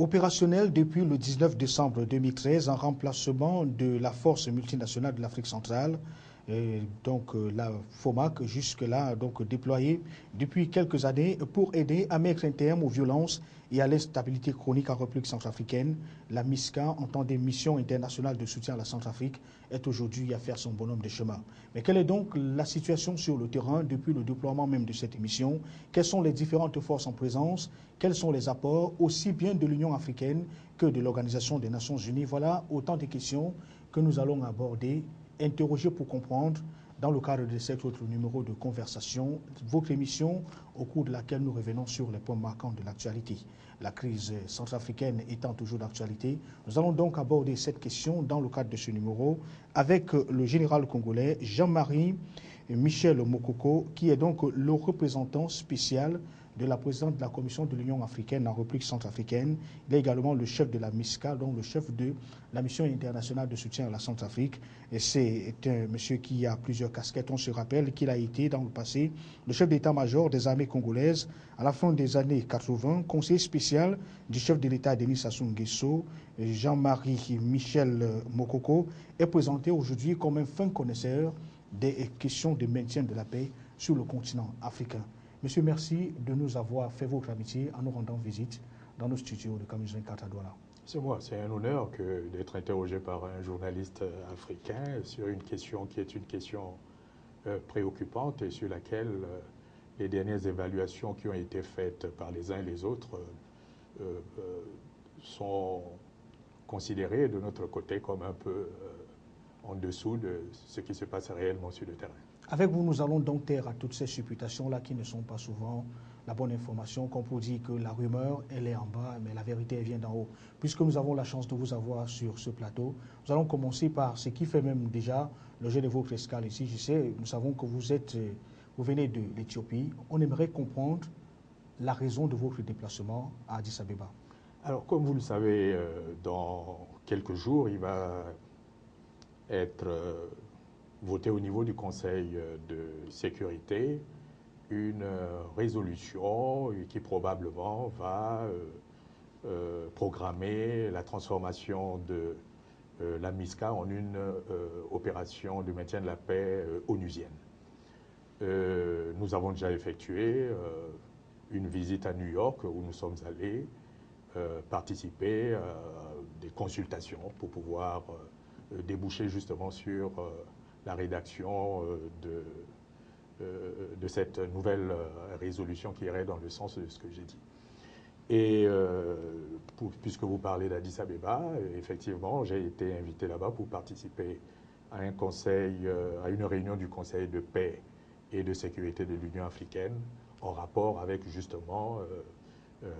Opérationnel depuis le 19 décembre 2013 en remplacement de la force multinationale de l'Afrique centrale, la FOMAC, jusque-là déployée depuis quelques années pour aider à mettre un terme aux violences et à l'instabilité chronique en République centrafricaine. La MISCA, en tant que mission internationale de soutien à la Centrafrique, est aujourd'hui à faire son bonhomme de chemin. Mais quelle est donc la situation sur le terrain depuis le déploiement même de cette mission? Quelles sont les différentes forces en présence? Quels sont les apports aussi bien de l'Union africaine que de l'Organisation des Nations Unies? Voilà autant de questions que nous allons aborder, interroger pour comprendre dans le cadre de cet autre numéro de conversation, votre émission au cours de laquelle nous revenons sur les points marquants de l'actualité. La crise centrafricaine étant toujours d'actualité, nous allons donc aborder cette question dans le cadre de ce numéro avec le général congolais Jean-Marie Michel Mokoko, qui est donc le représentant spécial de la présidente de la Commission de l'Union africaine en République centrafricaine. Il est également le chef de la MISCA, donc le chef de la mission internationale de soutien à la Centrafrique. Et c'est un monsieur qui a plusieurs casquettes. On se rappelle qu'il a été dans le passé le chef d'état-major des armées congolaises à la fin des années 80, conseiller spécial du chef de l'État Denis Sassou Nguesso. Jean-Marie Michel Mokoko est présenté aujourd'hui comme un fin connaisseur des questions de maintien de la paix sur le continent africain. Monsieur, merci de nous avoir fait votre amitié en nous rendant visite dans nos studios de Camille 24 à Douala. C'est moi, c'est un honneur d'être interrogé par un journaliste africain sur une question qui est une question préoccupante et sur laquelle les dernières évaluations qui ont été faites par les uns et les autres sont considérées de notre côté comme un peu en dessous de ce qui se passe réellement sur le terrain. Avec vous, nous allons donc taire à toutes ces supputations-là qui ne sont pas souvent la bonne information, qu'on peut dire que la rumeur, elle est en bas, mais la vérité, elle vient d'en haut. Puisque nous avons la chance de vous avoir sur ce plateau, nous allons commencer par ce qui fait même déjà l'objet de votre escale ici. Je sais, nous savons que vous venez de l'Éthiopie. On aimerait comprendre la raison de votre déplacement à Addis Abeba. Alors, comme vous le savez, dans quelques jours, il va être voté au niveau du Conseil de sécurité une résolution qui probablement va programmer la transformation de la MISCA en une opération de maintien de la paix onusienne. Nous avons déjà effectué une visite à New York où nous sommes allés participer à des consultations pour pouvoir déboucher justement sur la rédaction de cette nouvelle résolution qui irait dans le sens de ce que j'ai dit. Et puisque vous parlez d'Addis Abeba, effectivement, j'ai été invité là-bas pour participer à un conseil, à une réunion du Conseil de paix et de sécurité de l'Union africaine en rapport avec justement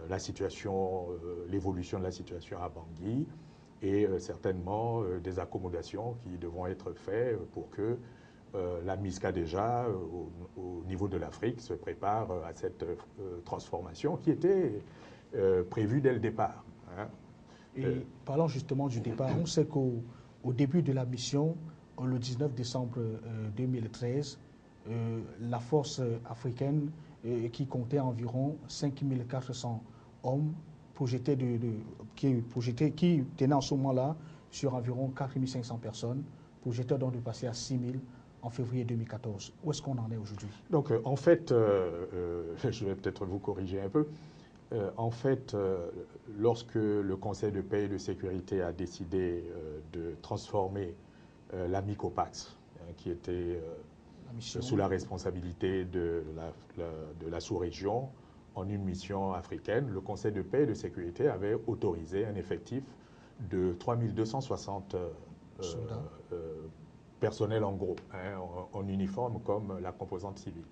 la situation, l'évolution de la situation à Bangui et certainement des accommodations qui devront être faites pour que la MISCA déjà, au niveau de l'Afrique, se prépare à cette transformation qui était prévue dès le départ. Hein. Et parlant justement du départ, on sait qu'au début de la mission, le 19 décembre 2013, la force africaine qui comptait environ 5400 hommes qui tenaient en ce moment-là sur environ 4500 personnes, projetait donc de passer à 6000 en février 2014. Où est-ce qu'on en est aujourd'hui? Donc en fait, je vais peut-être vous corriger un peu. En fait, lorsque le Conseil de paix et de sécurité a décidé de transformer la MICOPAX, qui était sous la responsabilité de la sous-région, en une mission africaine, le Conseil de paix et de sécurité avait autorisé un effectif de 3260 personnels en gros, hein, en uniforme comme la composante civile.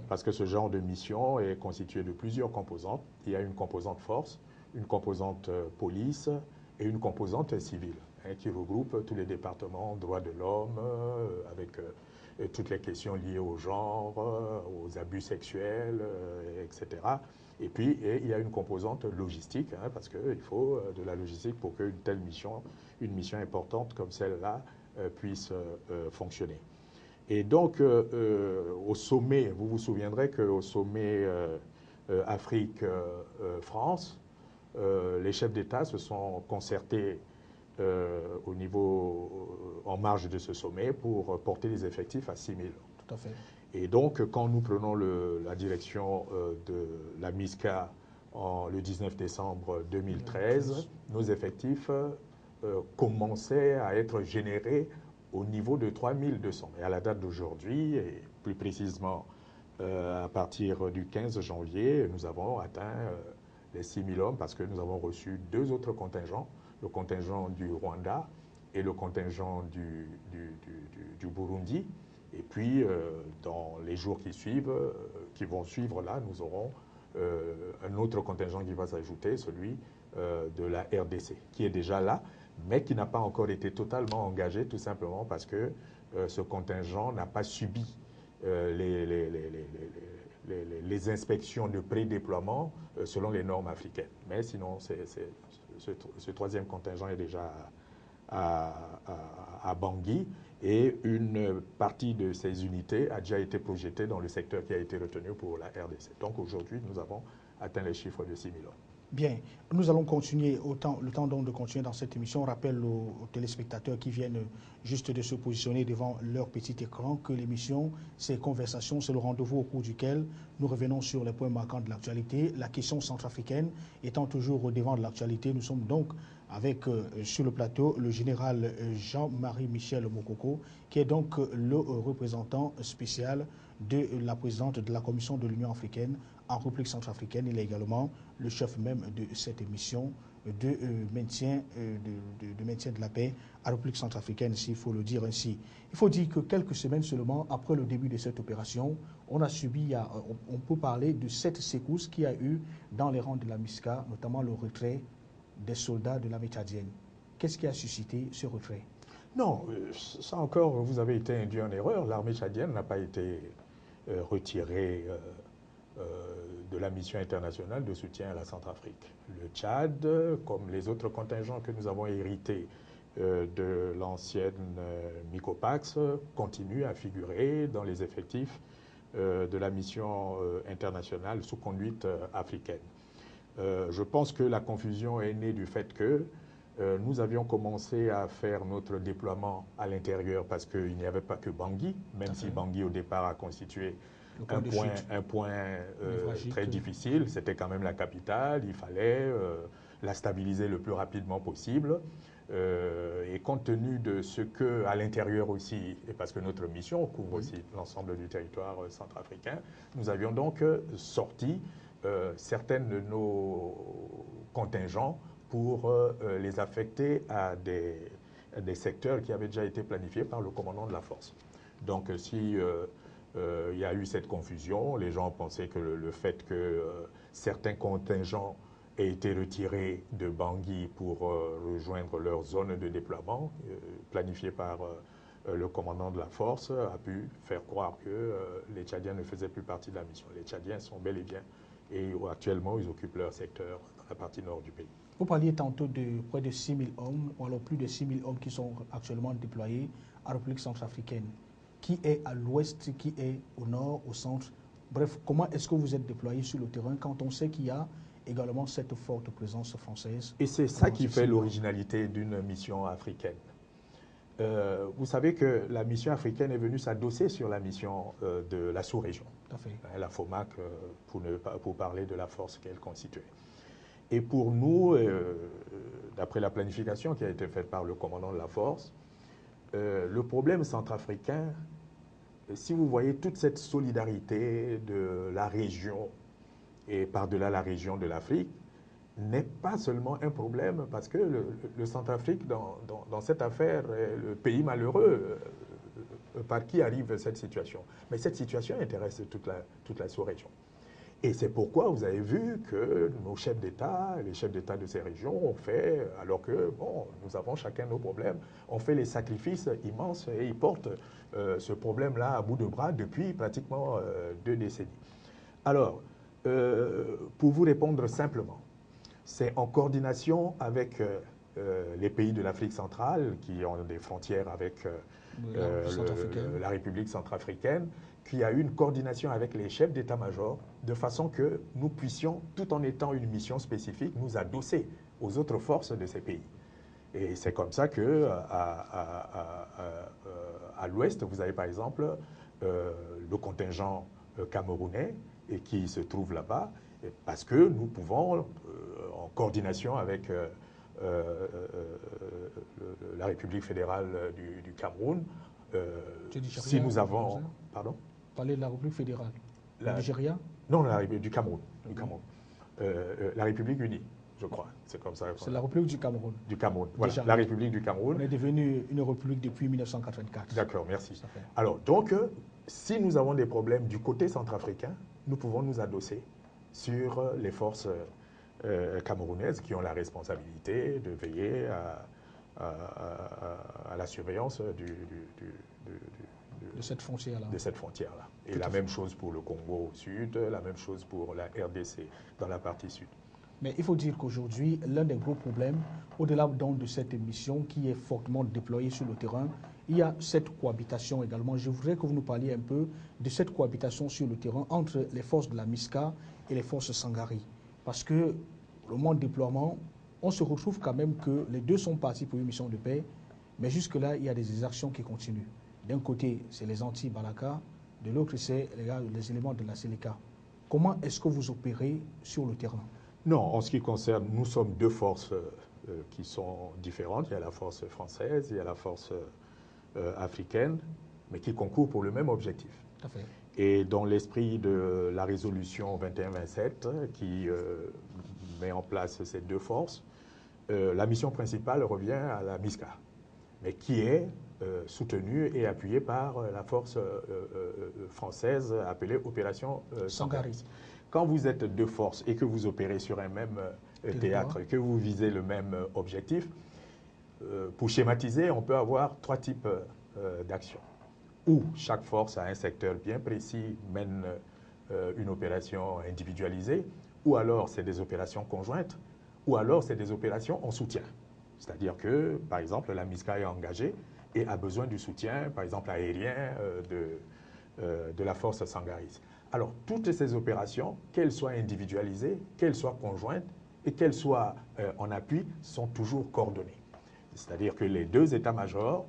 Parce que ce genre de mission est constitué de plusieurs composantes. Il y a une composante force, une composante police et une composante civile, hein, qui regroupe tous les départements droits de l'homme, avec toutes les questions liées au genre, aux abus sexuels, etc. Et puis, il y a une composante logistique, hein, parce qu'il faut de la logistique pour qu'une telle mission, une mission importante comme celle-là, puisse fonctionner. Et donc, au sommet, vous vous souviendrez qu'au sommet Afrique-France, les chefs d'État se sont concertés au niveau, en marge de ce sommet pour porter les effectifs à 6 000. Tout à fait. Et donc, quand nous prenons la direction de la MISCA le 19 décembre 2013, nos effectifs commençaient à être générés au niveau de 3 200. Et à la date d'aujourd'hui, et plus précisément à partir du 15 janvier, nous avons atteint les 6 000 hommes parce que nous avons reçu 2 autres contingents, le contingent du Rwanda et le contingent du Burundi. Et puis, dans les jours qui vont suivre là, nous aurons un autre contingent qui va s'ajouter, celui de la RDC, qui est déjà là, mais qui n'a pas encore été totalement engagé, tout simplement parce que ce contingent n'a pas subi les inspections de pré-déploiement selon les normes africaines. Mais sinon, ce troisième contingent est déjà à Bangui et une partie de ces unités a déjà été projetée dans le secteur qui a été retenu pour la RDC. Donc aujourd'hui, nous avons atteint les chiffres de 6 000 hommes. Bien, nous allons continuer le temps donc de continuer dans cette émission. On rappelle aux téléspectateurs qui viennent juste de se positionner devant leur petit écran que l'émission, c'est Conversation, c'est le rendez-vous au cours duquel nous revenons sur les points marquants de l'actualité. La question centrafricaine étant toujours au devant de l'actualité, nous sommes donc avec sur le plateau le général Jean-Marie Michel Mokoko, qui est donc le représentant spécial de la présidente de la Commission de l'Union africaine en République centrafricaine. Il est également le chef même de cette émission de maintien de la paix en République centrafricaine, s'il faut le dire ainsi. Il faut dire que quelques semaines seulement après le début de cette opération, on a subi, on peut parler de cette secousse qu'il y a eu dans les rangs de la MISCA, notamment le retrait des soldats de l'armée tchadienne. Qu'est-ce qui a suscité ce retrait? Non, ça encore, vous avez été induit en erreur. L'armée tchadienne n'a pas été retirée de la mission internationale de soutien à la Centrafrique. Le Tchad, comme les autres contingents que nous avons hérités de l'ancienne MICOPAX, continue à figurer dans les effectifs de la mission internationale sous conduite africaine. Je pense que la confusion est née du fait que nous avions commencé à faire notre déploiement à l'intérieur parce qu'il n'y avait pas que Bangui, même si Bangui au départ a constitué un point très difficile. C'était quand même la capitale, il fallait la stabiliser le plus rapidement possible. Et compte tenu de ce qu'à l'intérieur aussi, et parce que notre mission couvre aussi l'ensemble du territoire centrafricain, nous avions donc sorti certains de nos contingents pour les affecter à des secteurs qui avaient déjà été planifiés par le commandant de la force. Donc si il y a eu cette confusion, les gens pensaient que le fait que certains contingents aient été retirés de Bangui pour rejoindre leur zone de déploiement, planifiée par le commandant de la force, a pu faire croire que les Tchadiens ne faisaient plus partie de la mission. Les Tchadiens sont bel et bien, et actuellement, ils occupent leur secteur dans la partie nord du pays. Vous parliez tantôt de près de 6 000 hommes, ou alors plus de 6 000 hommes qui sont actuellement déployés en République centrafricaine. Qui est à l'ouest, qui est au nord, au centre? Bref, comment est-ce que vous êtes déployés sur le terrain quand on sait qu'il y a également cette forte présence française? Et c'est ça qui fait l'originalité d'une mission africaine. Vous savez que la mission africaine est venue s'adosser sur la mission de la sous-région, la FOMAC, pour parler de la force qu'elle constituait. Et pour nous, d'après la planification qui a été faite par le commandant de la force, le problème centrafricain, si vous voyez toute cette solidarité de la région et par-delà la région de l'Afrique, n'est pas seulement un problème parce que le Centrafrique, dans cette affaire, est le pays malheureux par qui arrive cette situation. Mais cette situation intéresse toute la sous-région. Et c'est pourquoi vous avez vu que nos chefs d'État, les chefs d'État de ces régions ont fait, alors que, bon, nous avons chacun nos problèmes, ont fait les sacrifices immenses et ils portent ce problème-là à bout de bras depuis pratiquement 2 décennies. Alors, pour vous répondre simplement, c'est en coordination avec les pays de l'Afrique centrale qui ont des frontières avec la République centrafricaine, qui a eu une coordination avec les chefs d'état-major de façon que nous puissions, tout en étant une mission spécifique, nous adosser aux autres forces de ces pays. Et c'est comme ça que à l'ouest, vous avez par exemple le contingent camerounais et qui se trouve là-bas, parce que nous pouvons, en coordination avec la République fédérale du Cameroun, si nous avons... Pardon? Parler de la République fédérale. Le Nigeria? Non, du Cameroun. Du Cameroun. La République unie, je crois. C'est comme ça. C'est la République du Cameroun. Du Cameroun, voilà. La République du Cameroun. On est devenu une république depuis 1984. D'accord, merci. Alors, donc, si nous avons des problèmes du côté centrafricain, nous pouvons nous adosser sur les forces camerounaises qui ont la responsabilité de veiller à la surveillance de cette frontière-là. Et la même chose pour le Congo au sud, la même chose pour la RDC dans la partie sud. Mais il faut dire qu'aujourd'hui, l'un des gros problèmes, au-delà donc de cette mission qui est fortement déployée sur le terrain, il y a cette cohabitation également. Je voudrais que vous nous parliez un peu de cette cohabitation sur le terrain entre les forces de la MISCA et les forces Sangari. Parce que au moment de déploiement, on se retrouve quand même que les deux sont partis pour une mission de paix, mais jusque-là, il y a des exactions qui continuent. D'un côté, c'est les anti-Balaka, de l'autre, c'est les éléments de la Séléka. Comment est-ce que vous opérez sur le terrain? Non, en ce qui concerne, nous sommes deux forces qui sont différentes. Il y a la force française, il y a la force africaine, mais qui concourent pour le même objectif. Tout à fait. Et dans l'esprit de la résolution 2127, qui met en place ces deux forces, la mission principale revient à la MISCA, mais qui est soutenue et appuyée par la force française appelée Opération Sangari. Quand vous êtes deux forces et que vous opérez sur un même théâtre, que vous visez le même objectif, pour schématiser, on peut avoir trois types d'actions. Ou chaque force à un secteur bien précis mène une opération individualisée, ou alors c'est des opérations conjointes, ou alors c'est des opérations en soutien. C'est-à-dire que, par exemple, la MISCA est engagée et a besoin du soutien, par exemple aérien, de la force Sangaris. Alors, toutes ces opérations, qu'elles soient individualisées, qu'elles soient conjointes et qu'elles soient en appui, sont toujours coordonnées. C'est-à-dire que les deux états-majors,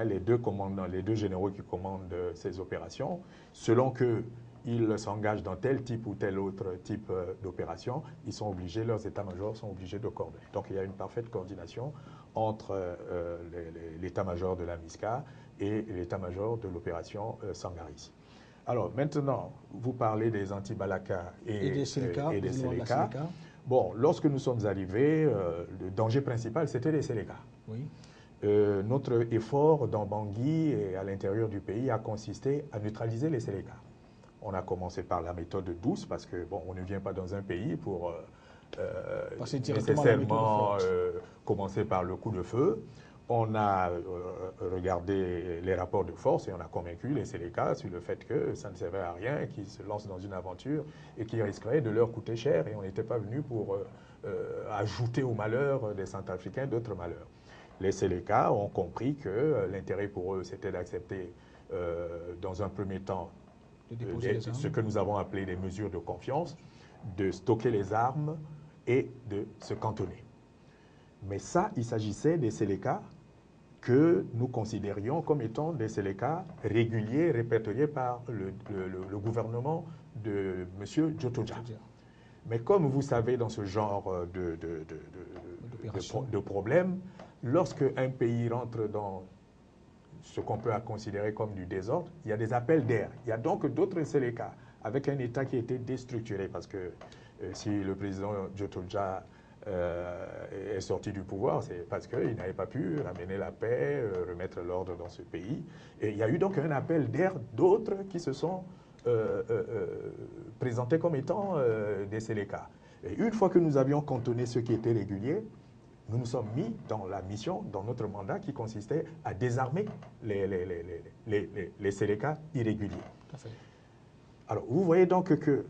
les deux commandants, les deux généraux qui commandent ces opérations, selon qu'ils s'engagent dans tel type ou tel autre type d'opération, ils sont obligés, leurs états-majors sont obligés de coordonner. Donc il y a une parfaite coordination entre l'état-major de la MISCA et l'état-major de l'opération Sangaris. Alors maintenant, vous parlez des anti-Balaka et des Séléka. Bon, lorsque nous sommes arrivés, le danger principal, c'était les Séléka. Oui. Notre effort dans Bangui et à l'intérieur du pays a consisté à neutraliser les Séléka. On a commencé par la méthode douce parce que bon, on ne vient pas dans un pays pour nécessairement commencer par le coup de feu. On a regardé les rapports de force et on a convaincu les Séléka sur le fait que ça ne servait à rien, qu'ils se lancent dans une aventure et qui risquerait de leur coûter cher. Et on n'était pas venu pour ajouter au malheur des Centrafricains d'autres malheurs. Les Séléka ont compris que l'intérêt pour eux, c'était d'accepter dans un premier temps ce que nous avons appelé des mesures de confiance, de stocker les armes et de se cantonner. Mais ça, il s'agissait des Séléka que nous considérions comme étant des Séléka réguliers, répertoriés par le gouvernement de M. Djotoja. Mais comme vous savez, dans ce genre de problème, lorsque un pays rentre dans ce qu'on peut considérer comme du désordre, il y a des appels d'air. Il y a donc d'autres Séléka avec un État qui était déstructuré parce que si le président Djotoja est sorti du pouvoir, c'est parce qu'il n'avait pas pu ramener la paix, remettre l'ordre dans ce pays. Et il y a eu donc un appel d'air d'autres qui se sont présentés comme étant des Séléka. Et une fois que nous avions cantonné ceux qui étaient réguliers, nous nous sommes mis dans la mission, dans notre mandat qui consistait à désarmer les Séléka irréguliers. Tout à fait. Alors, vous voyez donc que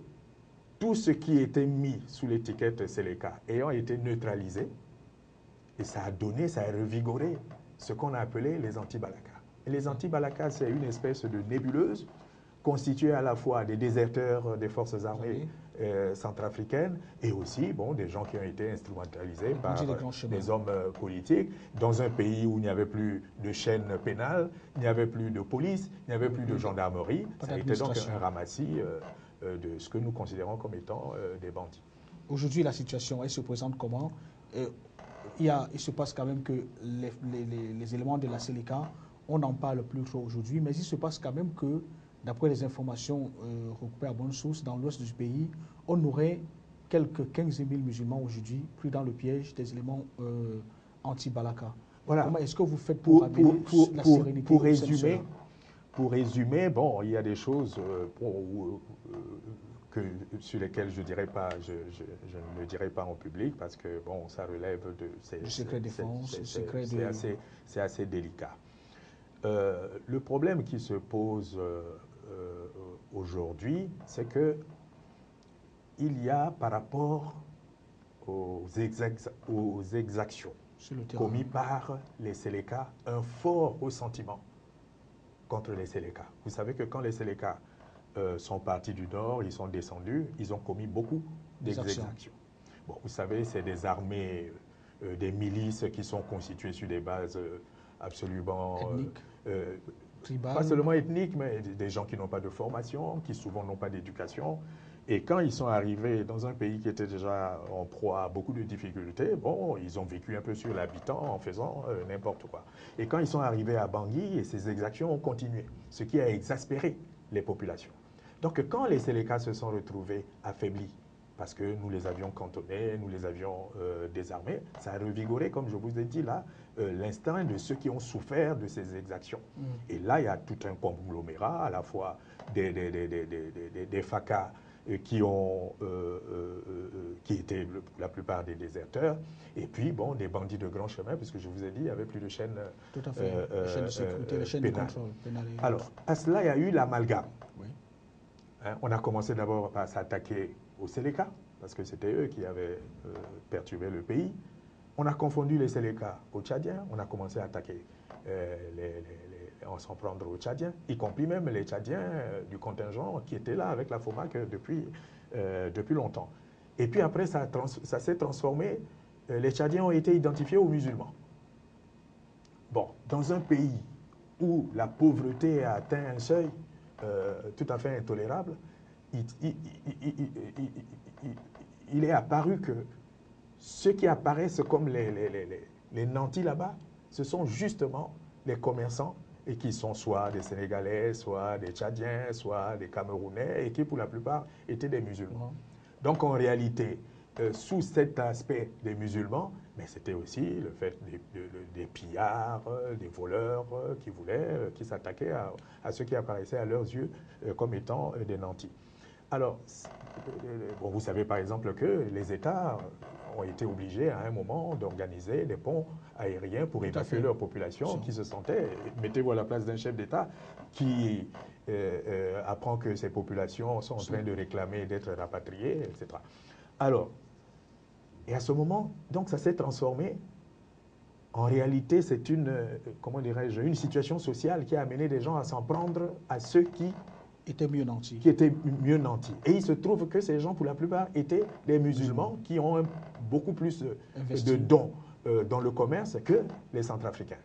tout ce qui était mis sous l'étiquette Séléka ayant été neutralisé, Et ça a donné, ça a revigoré ce qu'on a appelé les anti-Balaka. Et les anti-Balaka, c'est une espèce de nébuleuse constituée à la fois des déserteurs des forces armées centrafricaines et aussi des gens qui ont été instrumentalisés par des hommes politiques dans un pays où il n'y avait plus de chaîne pénale, il n'y avait plus de police, il n'y avait plus de gendarmerie. Ça a été donc un ramassis de ce que nous considérons comme étant des bandits. Aujourd'hui, la situation, elle se présente comment? Il se passe quand même que les éléments de la Séléka, on n'en parle plus trop aujourd'hui, mais il se passe quand même que, d'après les informations recoupées à bonne source, dans l'ouest du pays, on aurait quelques 15 000 musulmans aujourd'hui pris dans le piège des éléments anti-Balaka. Voilà. Comment est-ce que vous faites pour amener la sérénité Pour résumer, bon, il y a des choses sur lesquelles je ne dirai pas en public parce que bon, ça relève du secret défense, c'est assez délicat. Le problème qui se pose aujourd'hui, c'est que il y a par rapport aux exactions commises par les Séléka un fort ressentiment contre les Séléka. Vous savez que quand les Séléka sont partis du nord, ils sont descendus, ils ont commis beaucoup d'exactions. Bon, vous savez, c'est des armées, des milices qui sont constituées sur des bases absolument pas seulement ethniques, mais des gens qui n'ont pas de formation, qui souvent n'ont pas d'éducation. Et quand ils sont arrivés dans un pays qui était déjà en proie à beaucoup de difficultés, bon, ils ont vécu un peu sur l'habitant en faisant n'importe quoi. Et quand ils sont arrivés à Bangui, ces exactions ont continué, ce qui a exaspéré les populations. Donc quand les Séléka se sont retrouvés affaiblis, parce que nous les avions cantonnés, nous les avions désarmés, ça a revigoré, comme je vous ai dit là, l'instinct de ceux qui ont souffert de ces exactions. Et là, il y a tout un conglomérat, à la fois des FACA qui étaient la plupart des déserteurs, et puis bon, des bandits de grand chemin, puisque je vous ai dit, il n'y avait plus de chaîne chaîne de sécurité, la chaîne de contrôle pénal. Alors, à cela, il y a eu l'amalgame. Oui. On a commencé d'abord par s'attaquer aux Séléka, parce que c'était eux qui avaient perturbé le pays. On a confondu les Séléka aux Tchadiens, on a commencé à attaquer s'en prendre aux Tchadiens, y compris même les Tchadiens du contingent qui étaient là avec la FOMAC depuis longtemps. Et puis après, ça s'est transformé, les Tchadiens ont été identifiés aux musulmans. Bon, dans un pays où la pauvreté a atteint un seuil tout à fait intolérable, il est apparu que ceux qui apparaissent comme les nantis là-bas, ce sont justement les commerçants et qui sont soit des Sénégalais, soit des Tchadiens, soit des Camerounais et qui pour la plupart étaient des musulmans. Donc en réalité, sous cet aspect des musulmans, mais c'était aussi le fait des pillards, des voleurs qui s'attaquaient à ceux qui apparaissaient à leurs yeux comme étant des nantis. Alors, bon, vous savez par exemple que les États ont été obligés à un moment d'organiser des ponts aériens pour évacuer leur population qui se sentait, mettez-vous à la place d'un chef d'État qui apprend que ces populations sont en train de réclamer d'être rapatriées, etc. Alors, et à ce moment, donc ça s'est transformé. En réalité, c'est comment dirais-je, une situation sociale qui a amené des gens à s'en prendre à ceux qui étaient mieux nantis. Et il se trouve que ces gens, pour la plupart, étaient des musulmans qui ont beaucoup plus de dons dans le commerce que les Centrafricains.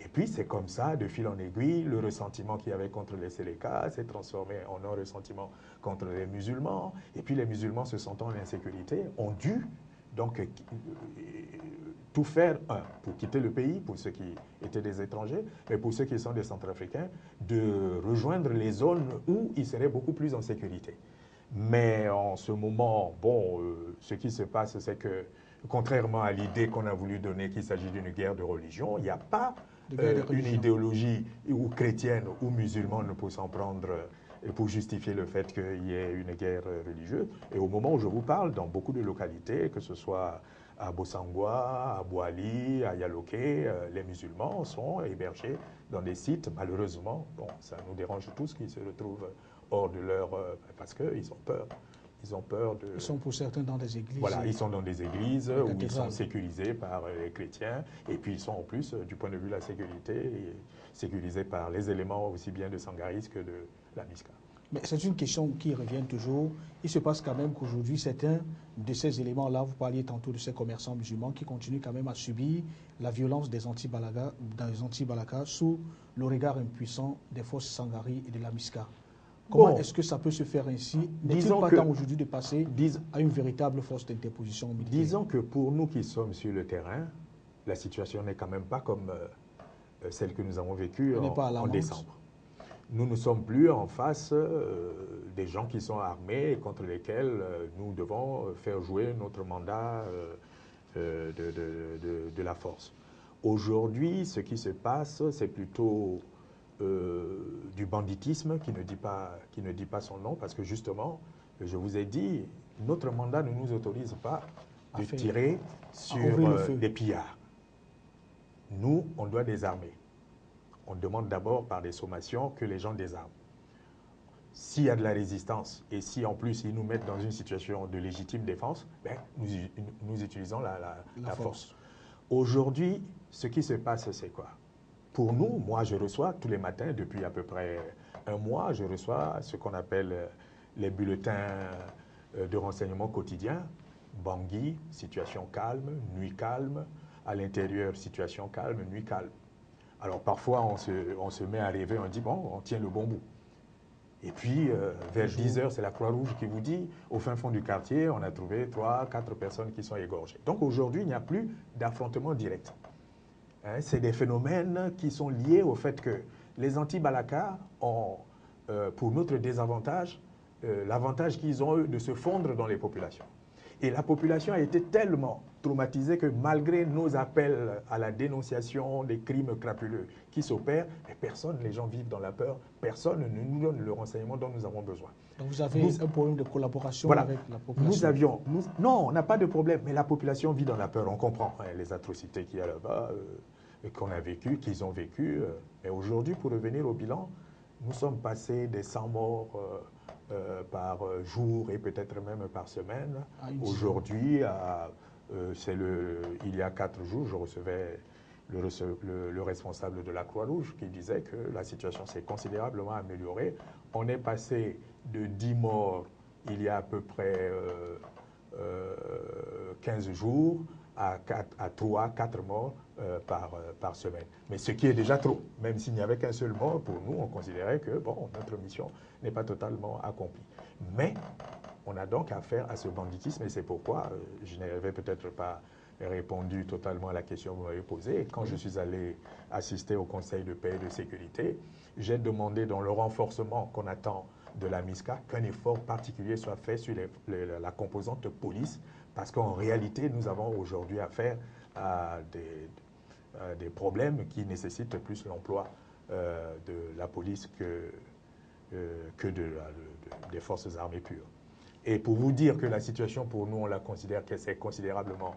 Et puis, c'est comme ça, de fil en aiguille, le ressentiment qu'il y avait contre les Séléka s'est transformé en un ressentiment contre les musulmans. Et puis, les musulmans, se sentant en insécurité, ont dû donc tout faire, pour quitter le pays, pour ceux qui étaient des étrangers, mais pour ceux qui sont des Centrafricains, de rejoindre les zones où ils seraient beaucoup plus en sécurité. Mais en ce moment, bon, ce qui se passe, c'est que, contrairement à l'idée qu'on a voulu donner qu'il s'agit d'une guerre de religion, il n'y a pas une idéologie ou chrétienne ou musulmane pour s'en prendre et pour justifier le fait qu'il y ait une guerre religieuse. Et au moment où je vous parle, dans beaucoup de localités, que ce soit à Bossangwa, à Boali, à Yaloké, les musulmans sont hébergés dans des sites, malheureusement, bon, ça nous dérange tous qu'ils se retrouvent hors de leur... parce qu'ils ont peur Ils ont peur de... Ils sont pour certains dans des églises. Voilà, ils sont dans des églises où ils sont cathédrales. sécurisés par les chrétiens. Et puis, ils sont en plus, du point de vue de la sécurité, sécurisés par les éléments aussi bien de Sangaris que de la MISCA. Mais c'est une question qui revient toujours. Il se passe quand même qu'aujourd'hui, certains de ces éléments-là, vous parliez tantôt de ces commerçants musulmans qui continuent quand même à subir la violence des anti-Balaka sous le regard impuissant des forces Sangari et de la MISCA. Comment est-ce que ça peut se faire ainsi? N'est-il pas temps aujourd'hui de passer à une véritable force d'interposition militaire? Disons que pour nous qui sommes sur le terrain, la situation n'est quand même pas comme celle que nous avons vécue en décembre. Nous ne sommes plus en face des gens qui sont armés et contre lesquels nous devons faire jouer notre mandat de la force. Aujourd'hui, ce qui se passe, c'est plutôt du banditisme qui ne dit pas son nom, parce que justement, je vous ai dit, notre mandat ne nous autorise pas de tirer sur des pillards. Nous, on doit désarmer. On demande d'abord par des sommations que les gens désarment. S'il y a de la résistance et si en plus ils nous mettent dans une situation de légitime défense, ben, nous utilisons la force. Aujourd'hui, ce qui se passe, c'est quoi? Pour nous, moi je reçois tous les matins, depuis à peu près un mois, je reçois ce qu'on appelle les bulletins de renseignement quotidien. Bangui, situation calme, nuit calme. À l'intérieur, situation calme, nuit calme. Alors parfois, on se met à rêver, on dit, bon, on tient le bon bout. Et puis, vers 10 heures, c'est la Croix-Rouge qui vous dit, au fin fond du quartier, on a trouvé 3, 4 personnes qui sont égorgées. Donc aujourd'hui, il n'y a plus d'affrontement direct. Hein, c'est des phénomènes qui sont liés au fait que les anti-Balaka ont, pour notre désavantage, l'avantage qu'ils ont, eux, de se fondre dans les populations. Et la population a été tellement traumatisée que malgré nos appels à la dénonciation des crimes crapuleux qui s'opèrent, personne, les gens vivent dans la peur, personne ne nous donne le renseignement dont nous avons besoin. Donc vous avez un problème de collaboration avec la population? Non, on n'a pas de problème, mais la population vit dans la peur, on comprend hein, les atrocités qu'il y a là-bas, qu'on a vécues, qu'ils ont vécues. Mais aujourd'hui, pour revenir au bilan, nous sommes passés des 100 morts par jour et peut-être même par semaine. Aujourd'hui, il y a 4 jours, je recevais le responsable de la Croix-Rouge qui disait que la situation s'est considérablement améliorée. On est passé de 10 morts il y a à peu près 15 jours à 3-4 morts par semaine. Mais ce qui est déjà trop. Même s'il n'y avait qu'un seul mort, pour nous, on considérait que bon, notre mission n'est pas totalement accomplie. Mais on a donc affaire à ce banditisme et c'est pourquoi je n'avais peut-être pas répondu totalement à la question que vous m'avez posée. Quand je suis allé assister au Conseil de paix et de sécurité, j'ai demandé dans le renforcement qu'on attend de la MISCA qu'un effort particulier soit fait sur la composante police parce qu'en réalité, nous avons aujourd'hui affaire à des problèmes qui nécessitent plus l'emploi de la police que des forces armées pures. Et pour vous dire que la situation pour nous, on la considère qu'elle s'est considérablement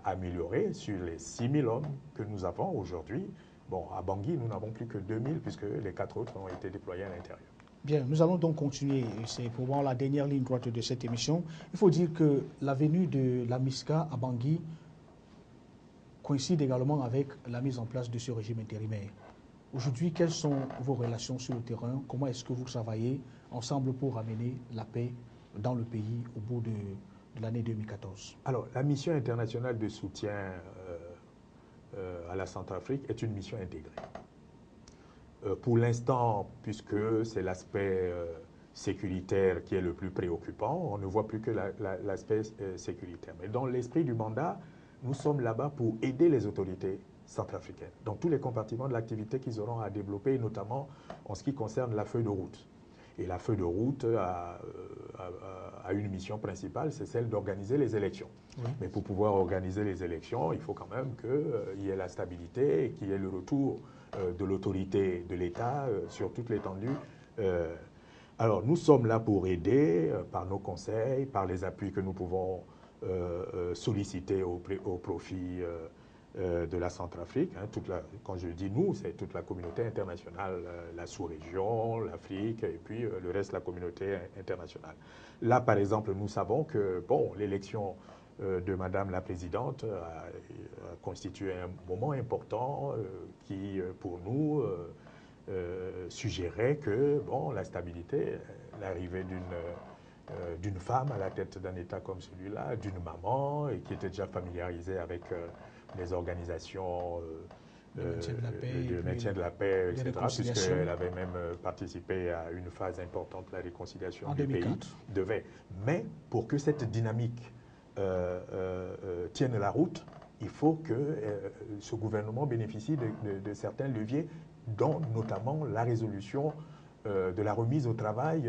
améliorée sur les 6 000 hommes que nous avons aujourd'hui. Bon, à Bangui, nous n'avons plus que 2 000 puisque les 4 autres ont été déployés à l'intérieur. Bien, nous allons donc continuer. C'est pour moi la dernière ligne droite de cette émission. Il faut dire que la venue de la MISCA à Bangui coïncide également avec la mise en place de ce régime intérimaire. Aujourd'hui, quelles sont vos relations sur le terrain? Comment est-ce que vous travaillez ensemble pour amener la paix dans le pays au bout de l'année 2014? Alors, la mission internationale de soutien à la Centrafrique est une mission intégrée. Pour l'instant, puisque c'est l'aspect sécuritaire qui est le plus préoccupant, on ne voit plus que l'aspect sécuritaire. Mais dans l'esprit du mandat, nous sommes là-bas pour aider les autorités centrafricaines dans tous les compartiments de l'activité qu'ils auront à développer, notamment en ce qui concerne la feuille de route. Et la feuille de route a une mission principale, c'est celle d'organiser les élections. Oui. Mais pour pouvoir organiser les élections, il faut quand même qu'il y ait la stabilité et qu'il y ait le retour de l'autorité de l'État sur toute l'étendue. Alors, nous sommes là pour aider par nos conseils, par les appuis que nous pouvons solliciter au profit de la Centrafrique. Hein, quand je dis nous, c'est toute la communauté internationale, la sous-région, l'Afrique et puis le reste de la communauté internationale. Là, par exemple, nous savons que bon, l'élection de Madame la Présidente a constitué un moment important qui, pour nous, suggérait que bon, la stabilité, l'arrivée d'une femme à la tête d'un État comme celui-là, d'une maman, et qui était déjà familiarisée avec les organisations de maintien de la paix, etc., réconciliation. puisqu'elle avait même participé à une phase importante de la réconciliation En du 2004. pays. Mais pour que cette dynamique tienne la route, il faut que ce gouvernement bénéficie de certains leviers, dont notamment la résolution de la remise au travail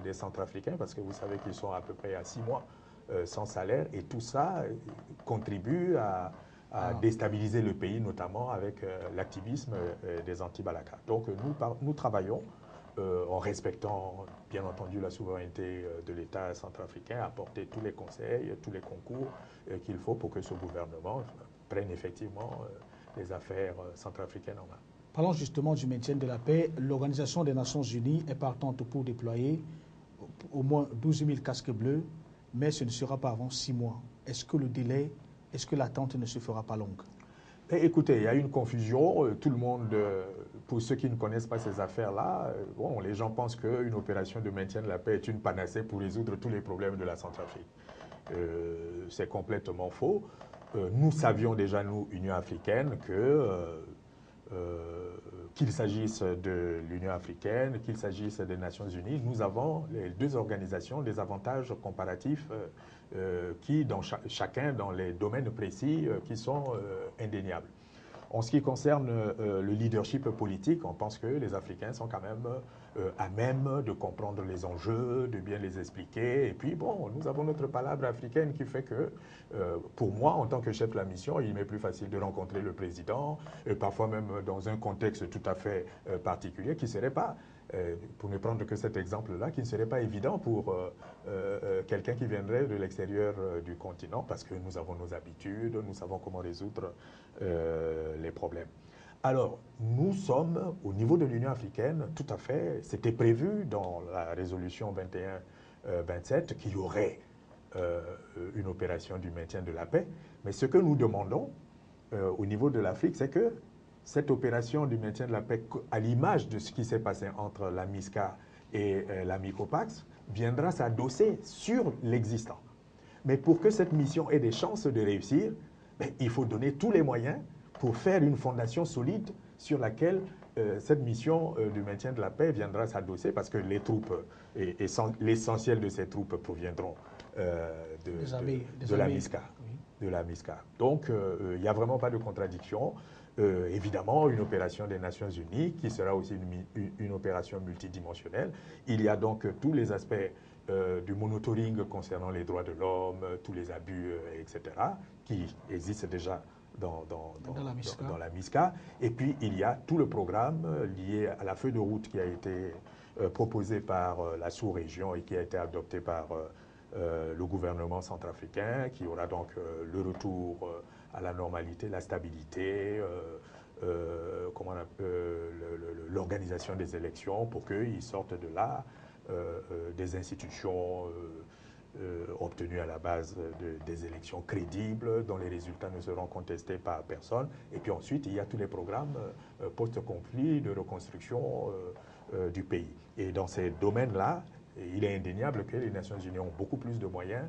des Centrafricains, parce que vous savez qu'ils sont à peu près à 6 mois sans salaire, et tout ça contribue à déstabiliser le pays, notamment avec l'activisme des anti-Balaka. Donc nous travaillons en respectant bien entendu la souveraineté de l'État centrafricain, à apporter tous les conseils, tous les concours qu'il faut pour que ce gouvernement prenne effectivement les affaires centrafricaines en main. Parlons justement du maintien de la paix. L'Organisation des Nations Unies est partante pour déployer au moins 12 000 casques bleus, mais ce ne sera pas avant 6 mois. Est-ce que le délai, est-ce que l'attente ne se fera pas longue? Écoutez, il y a une confusion. Tout le monde, pour ceux qui ne connaissent pas ces affaires-là, bon, les gens pensent qu'une opération de maintien de la paix est une panacée pour résoudre tous les problèmes de la Centrafrique. C'est complètement faux. Nous savions déjà, nous, Union africaine, qu'il s'agisse de l'Union africaine, qu'il s'agisse des Nations unies, nous avons, les deux organisations, des avantages comparatifs qui, chacun dans les domaines précis, qui sont indéniables. En ce qui concerne le leadership politique, on pense que les Africains sont quand même à même de comprendre les enjeux, de bien les expliquer. Et puis, bon, nous avons notre palabre africaine qui fait que, pour moi, en tant que chef de la mission, il m'est plus facile de rencontrer le président, et parfois même dans un contexte tout à fait particulier qui ne serait pas, pour ne prendre que cet exemple-là, qui ne serait pas évident pour quelqu'un qui viendrait de l'extérieur du continent, parce que nous avons nos habitudes, nous savons comment résoudre les problèmes. Alors, nous sommes, au niveau de l'Union africaine, tout à fait, c'était prévu dans la résolution 21-27 qu'il y aurait une opération du maintien de la paix, mais ce que nous demandons au niveau de l'Afrique, c'est que cette opération du maintien de la paix, à l'image de ce qui s'est passé entre la MISCA et la MICOPAX, viendra s'adosser sur l'existant. Mais pour que cette mission ait des chances de réussir, il faut donner tous les moyens pour faire une fondation solide sur laquelle cette mission du maintien de la paix viendra s'adosser, parce que les troupes, l'essentiel de ces troupes proviendront de la MISCA. Oui. De la MISCA. Donc, il n'y a vraiment pas de contradiction. Évidemment, une opération des Nations Unies qui sera aussi une opération multidimensionnelle. Il y a donc tous les aspects du monitoring concernant les droits de l'homme, tous les abus, etc., qui existent déjà dans la MISCA. Et puis, il y a tout le programme lié à la feuille de route qui a été proposée par la sous-région et qui a été adoptée par le gouvernement centrafricain, qui aura donc le retour à la normalité, la stabilité, l'organisation des élections pour qu'ils sortent de là des institutions obtenues à la base des élections crédibles, dont les résultats ne seront contestés par personne. Et puis ensuite, il y a tous les programmes post-conflit de reconstruction du pays. Et dans ces domaines-là, il est indéniable que les Nations Unies ont beaucoup plus de moyens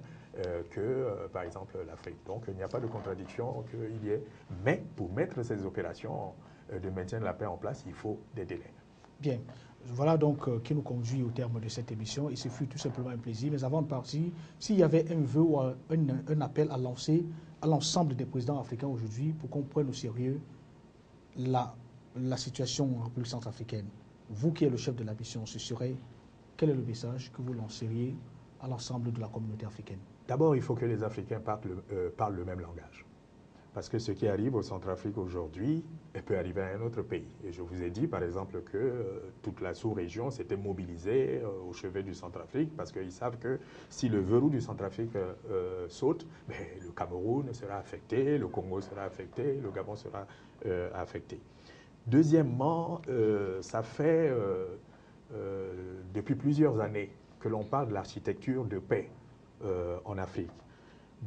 que, par exemple, l'Afrique. Donc, il n'y a pas de contradiction qu'il y ait. Mais pour mettre ces opérations de maintien de la paix en place, il faut des délais. Bien. Voilà donc qui nous conduit au terme de cette émission. Et ce fut tout simplement un plaisir. Mais avant de partir, s'il y avait un vœu ou un appel à lancer à l'ensemble des présidents africains aujourd'hui pour qu'on prenne au sérieux la situation en République centrafricaine, vous qui êtes le chef de la mission, quel est le message que vous lanceriez à l'ensemble de la communauté africaine? D'abord, il faut que les Africains parlent le même langage. Parce que ce qui arrive au Centrafrique aujourd'hui peut arriver à un autre pays. Et je vous ai dit, par exemple, que toute la sous-région s'était mobilisée au chevet du Centrafrique parce qu'ils savent que si le verrou du Centrafrique saute, ben, le Cameroun sera affecté, le Congo sera affecté, le Gabon sera affecté. Deuxièmement, ça fait depuis plusieurs années que l'on parle de l'architecture de paix en Afrique.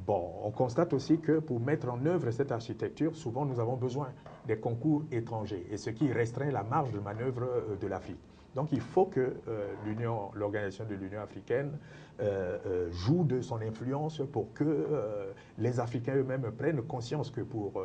Bon, on constate aussi que pour mettre en œuvre cette architecture, souvent nous avons besoin des concours étrangers, et ce qui restreint la marge de manœuvre de l'Afrique. Donc il faut que l'Organisation de l'Union africaine joue de son influence pour que les Africains eux-mêmes prennent conscience que pour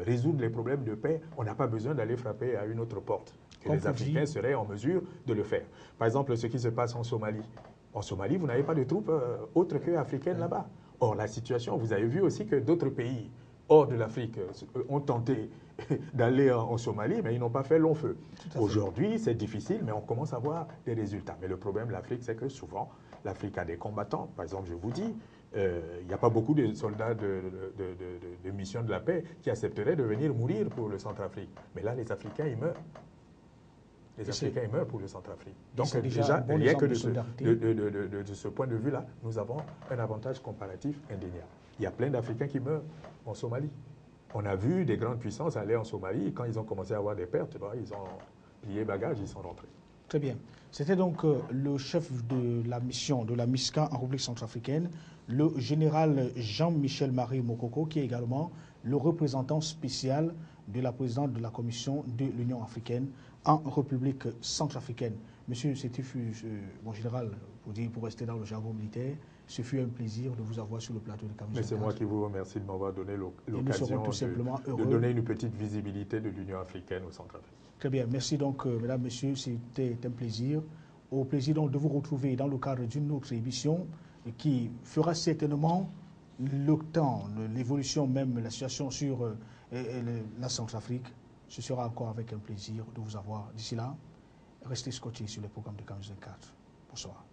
résoudre les problèmes de paix, on n'a pas besoin d'aller frapper à une autre porte, que les Africains seraient en mesure de le faire. Par exemple, ce qui se passe en Somalie. En Somalie, vous n'avez pas de troupes autres qu'africaines là-bas. Or, la situation, vous avez vu aussi que d'autres pays hors de l'Afrique ont tenté d'aller en Somalie, mais ils n'ont pas fait long feu. Aujourd'hui, c'est difficile, mais on commence à voir des résultats. Mais le problème de l'Afrique, c'est que souvent, l'Afrique a des combattants. Par exemple, je vous dis, il n'y a pas beaucoup de soldats de mission de la paix qui accepteraient de venir mourir pour le Centrafrique. Mais là, les Africains, ils meurent. Les Africains ils meurent pour le Centrafrique. Donc déjà, rien que de ce point de vue-là, nous avons un avantage comparatif indéniable. Il y a plein d'Africains qui meurent en Somalie. On a vu des grandes puissances aller en Somalie. Quand ils ont commencé à avoir des pertes, ils ont plié bagages, ils sont rentrés. Très bien. C'était donc le chef de la mission de la MISCA en République centrafricaine, le général Jean-Michel Marie Mokoko, qui est également le représentant spécial de la présidente de la Commission de l'Union africaine en République centrafricaine. Monsieur mon général, pour rester dans le jargon militaire, ce fut un plaisir de vous avoir sur le plateau de Kamzo. Mais c'est moi qui vous remercie de m'avoir donné l'occasion de donner une petite visibilité de l'Union africaine au Centrafrique. Très bien. Merci donc, mesdames, messieurs. C'était un plaisir. Au plaisir donc de vous retrouver dans le cadre d'une autre émission qui fera certainement le temps, l'évolution même, la situation sur la Centrafrique. Ce sera encore avec un plaisir de vous avoir. D'ici là, restez scotchés sur le programme de Kamzo 4. Bonsoir.